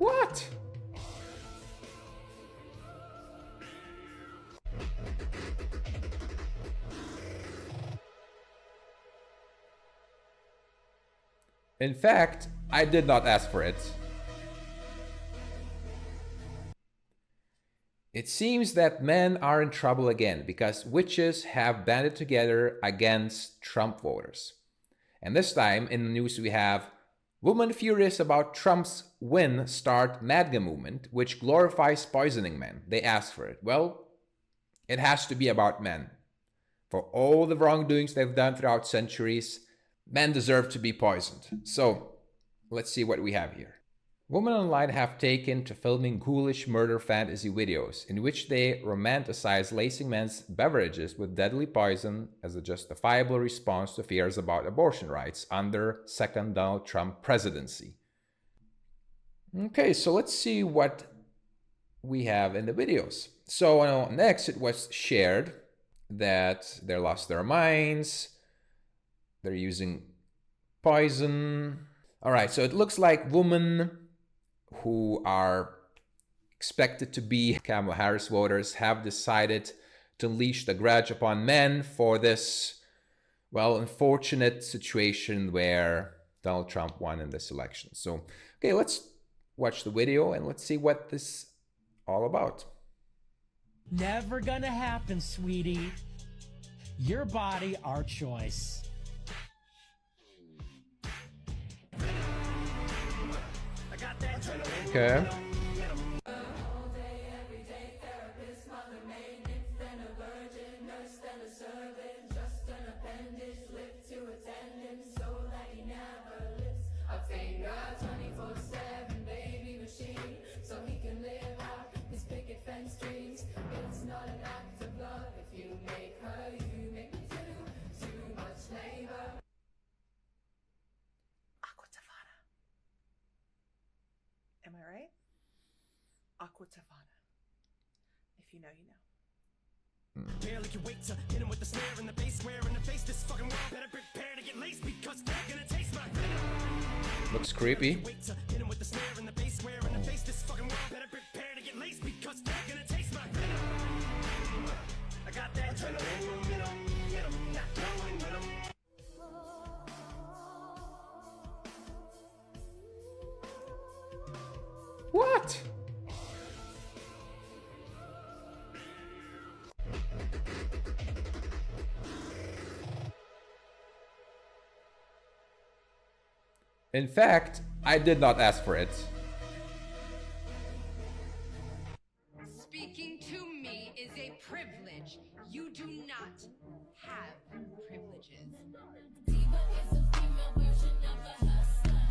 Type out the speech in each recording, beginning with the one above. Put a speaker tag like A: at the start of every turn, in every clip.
A: What? In fact, I did not ask for it. It seems that men are in trouble again because witches have banded together against Trump voters. And this time in the news we have women furious about Trump's win start MATGA movement, which glorifies poisoning men. They asked for it. Well, it has to be about men. For all the wrongdoings they've done throughout centuries, men deserve to be poisoned. So let's see what we have here. Women online have taken to filming ghoulish murder fantasy videos in which they romanticize lacing men's beverages with deadly poison as a justifiable response to fears about abortion rights under second Donald Trump presidency. Okay, so let's see what we have in the videos. So next it was shared that they lost their minds, they're using poison. All right, so it looks like women who are expected to be Kamala Harris voters have decided to unleash the grudge upon men for this, well, unfortunate situation where Donald Trump won in this election. So, okay, let's watch the video and let's see what this is all about.
B: Never gonna happen, sweetie. Your body, our choice.
A: Okay.
C: Am I right? Aqua Tavana. If you know, you know.
D: Barely can wait to hit him with the snare and the bass, square in the face. This fucking world better prepare to get laced because they're gonna taste my.
A: Looks creepy.
D: Wait to hit him with the snare and the bass, square in the face. This fucking world better prepare to get laced because they're gonna taste my. I got that adrenaline, not going with 'em.
A: What? In fact, I did not ask for it.
E: Speaking to me is a privilege. You do not have privileges. Diva is a female version of a hustler.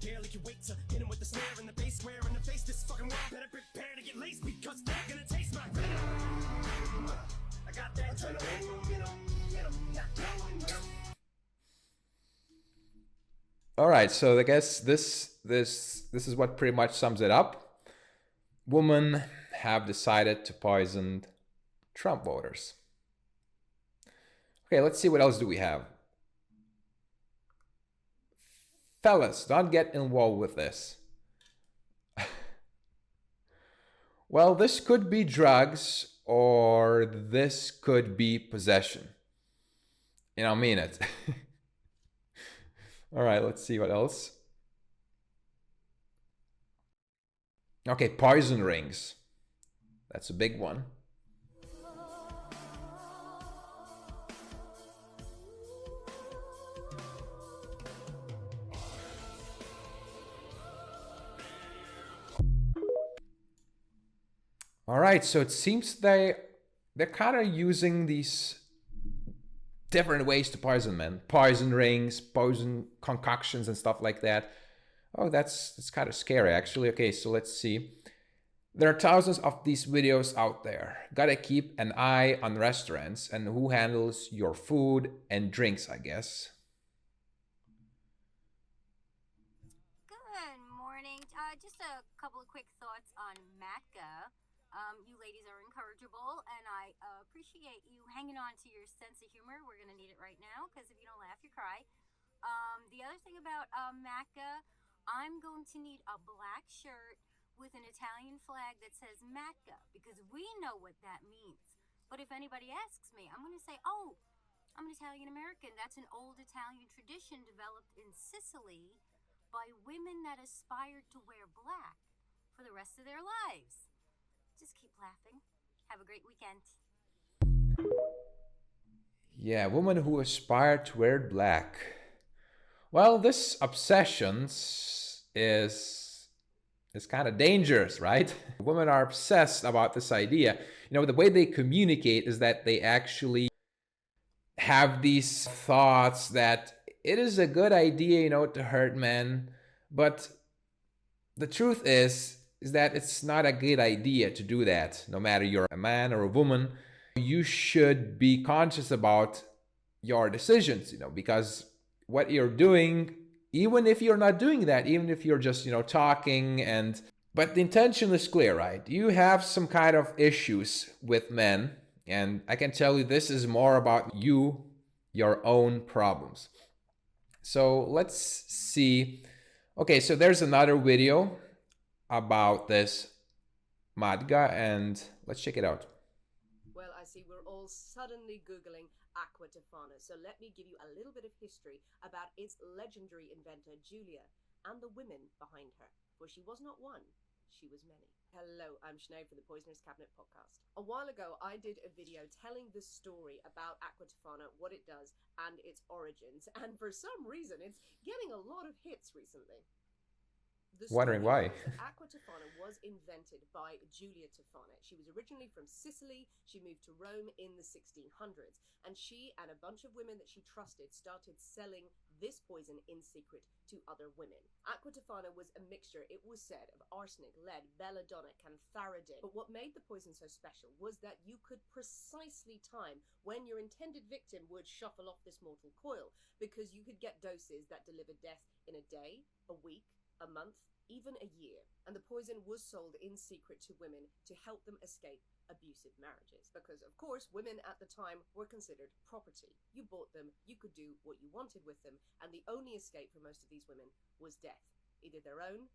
D: Barely can wait to hit him with the snare and the bass, square in the face. This fucking world better prepare to get laced because they're gonna taste my. I got that adrenaline, not going with 'em.
A: All right, so I guess this is what pretty much sums it up. Women have decided to poison Trump voters. Okay, let's see what else do we have. Fellas, don't get involved with this. Well, this could be drugs or this could be possession. I mean it. All right, let's see what else. Okay, poison rings. That's a big one. All right, so it seems they're kind of using these different ways to poison men. Poison rings, poison concoctions and stuff like that. Oh, that's kind of scary actually. Okay, so let's see. There are thousands of these videos out there. Gotta keep an eye on restaurants and who handles your food and drinks, I guess.
F: Good morning. Just a couple of quick thoughts on MATGA. You ladies are incorrigible, and I appreciate you hanging on to your sense of humor. We're going to need it right now, because if you don't laugh, you cry. The other thing about MATGA, I'm going to need a black shirt with an Italian flag that says MATGA because we know what that means. But if anybody asks me, I'm going to say, oh, I'm an Italian American. That's an old Italian tradition developed in Sicily by women that aspired to wear black for the rest of their lives. Just keep laughing. Have a great weekend.
A: Yeah, women who aspire to wear black. Well, this obsessions is kind of dangerous, right? Women are obsessed about this idea. The way they communicate is that they actually have these thoughts that it is a good idea, to hurt men, but the truth is that it's not a good idea to do that. No matter you're a man or a woman, you should be conscious about your decisions, because what you're doing, even if you're not doing that, even if you're just, talking but the intention is clear, right? You have some kind of issues with men, and I can tell you this is more about you, your own problems. So let's see. Okay, so there's another video about this MATGA, and let's check it out.
G: Well, I see we're all suddenly Googling Aqua Tofana, so let me give you a little bit of history about its legendary inventor, Julia, and the women behind her. For she was not one, she was many. Hello, I'm Sinead from the Poisoner's Cabinet podcast. A while ago, I did a video telling the story about Aqua Tofana, what it does, and its origins, and for some reason, it's getting a lot of hits recently.
A: Wondering why.
G: Aqua Tofana was invented by Julia Tofana. She was originally from Sicily. She moved to Rome in the 1600s, and she and a bunch of women that she trusted started selling this poison in secret to other women. Aqua Tofana was a mixture, it was said, of arsenic, lead, belladonna, cantharidin. But what made the poison so special was that you could precisely time when your intended victim would shuffle off this mortal coil, because you could get doses that delivered death in a day, a week, a month, even a year. And the poison was sold in secret to women to help them escape abusive marriages. Because, of course, women at the time were considered property. You bought them, you could do what you wanted with them, and the only escape for most of these women was death, either their own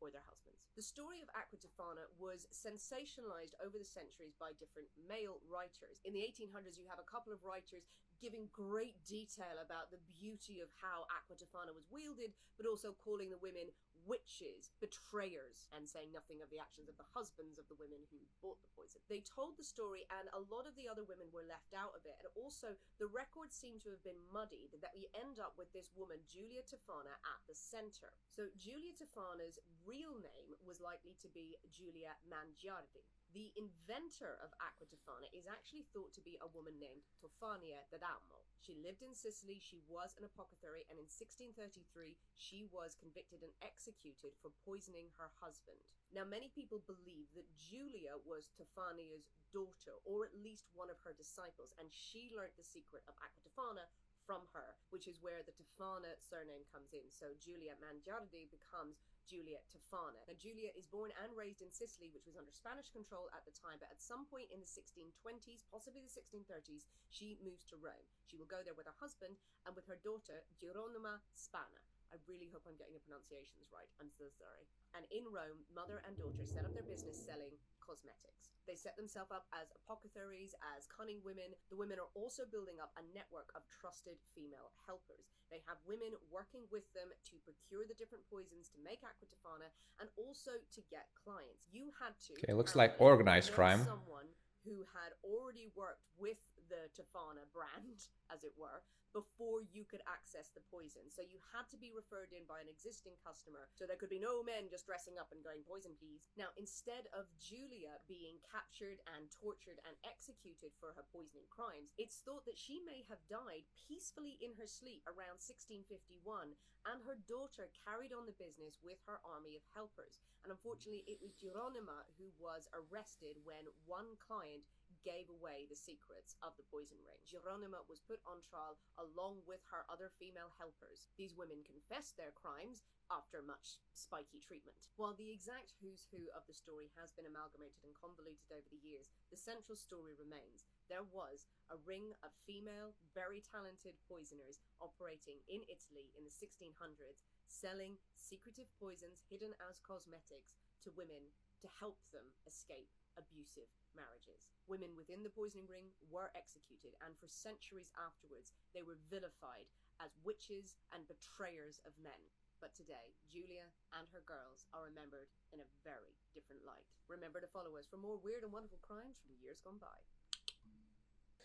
G: or their husbands. The story of Aqua Tofana was sensationalized over the centuries by different male writers. In the 1800s, you have a couple of writers giving great detail about the beauty of how Aqua Tofana was wielded, but also calling the women witches, betrayers, and saying nothing of the actions of the husbands of the women who bought the poison. They told the story, and a lot of the other women were left out of it, and also the records seem to have been muddied, that we end up with this woman, Julia Tofana, at the center. So Julia Tofana's real name was likely to be Julia Mangiardi. The inventor of Aqua Tofana is actually thought to be a woman named Tofania d'Adamo. She lived in Sicily, she was an apothecary, and in 1633 she was convicted and executed for poisoning her husband. Now, many people believe that Julia was Tofania's daughter, or at least one of her disciples, and she learnt the secret of Aqua Tofana from her, which is where the Tofana surname comes in. So Julia Mangiardi becomes Julia Tofana. Now, Julia is born and raised in Sicily, which was under Spanish control at the time, but at some point in the 1620s, possibly the 1630s, she moves to Rome. She will go there with her husband and with her daughter, Geronima Spana. I really hope I'm getting the pronunciations right. I'm so sorry. And in Rome, mother and daughter set up their business selling cosmetics. They set themselves up as apothecaries, as cunning women. The women are also building up a network of trusted female helpers. They have women working with them to procure the different poisons to make Aqua Tofana and also to get clients. You had to...
A: Okay, looks like organized crime.
G: Someone who had already worked with the Tofana brand, as it were, before you could access the poison. So you had to be referred in by an existing customer, so there could be no men just dressing up and going, poison please. Now, instead of Julia being captured and tortured and executed for her poisoning crimes, it's thought that she may have died peacefully in her sleep around 1651, and her daughter carried on the business with her army of helpers. And unfortunately, it was Geronima who was arrested when one client gave away the secrets of the poison ring. Geronima was put on trial along with her other female helpers. These women confessed their crimes after much spiky treatment. While the exact who's who of the story has been amalgamated and convoluted over the years, the central story remains. there was a ring of female, very talented poisoners operating in Italy in the 1600s, selling secretive poisons hidden as cosmetics to women to help them escape abusive marriages. Women within the poisoning ring were executed, and for centuries afterwards, they were vilified as witches and betrayers of men. But today, Julia and her girls are remembered in a very different light. Remember to follow us for more weird and wonderful crimes from years gone by.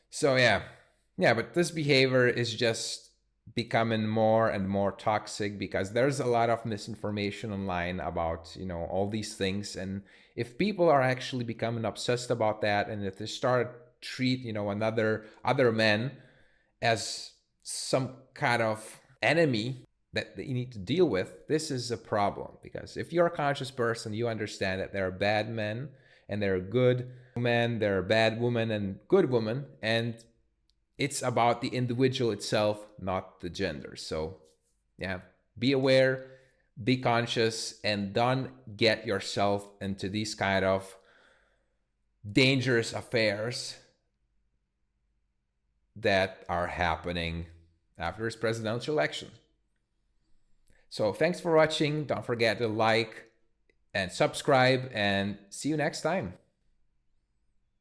A: So yeah, but this behavior is just becoming more and more toxic because there's a lot of misinformation online about all these things, and if people are actually becoming obsessed about that, and if they start treat other men as some kind of enemy that you need to deal with, this is a problem. Because if you're a conscious person, you understand that there are bad men and there are good men, there are bad women and good women, and it's about the individual itself, not the gender. So yeah, be aware, be conscious, and don't get yourself into these kind of dangerous affairs that are happening after this presidential election. So thanks for watching. Don't forget to like and subscribe, and see you next time.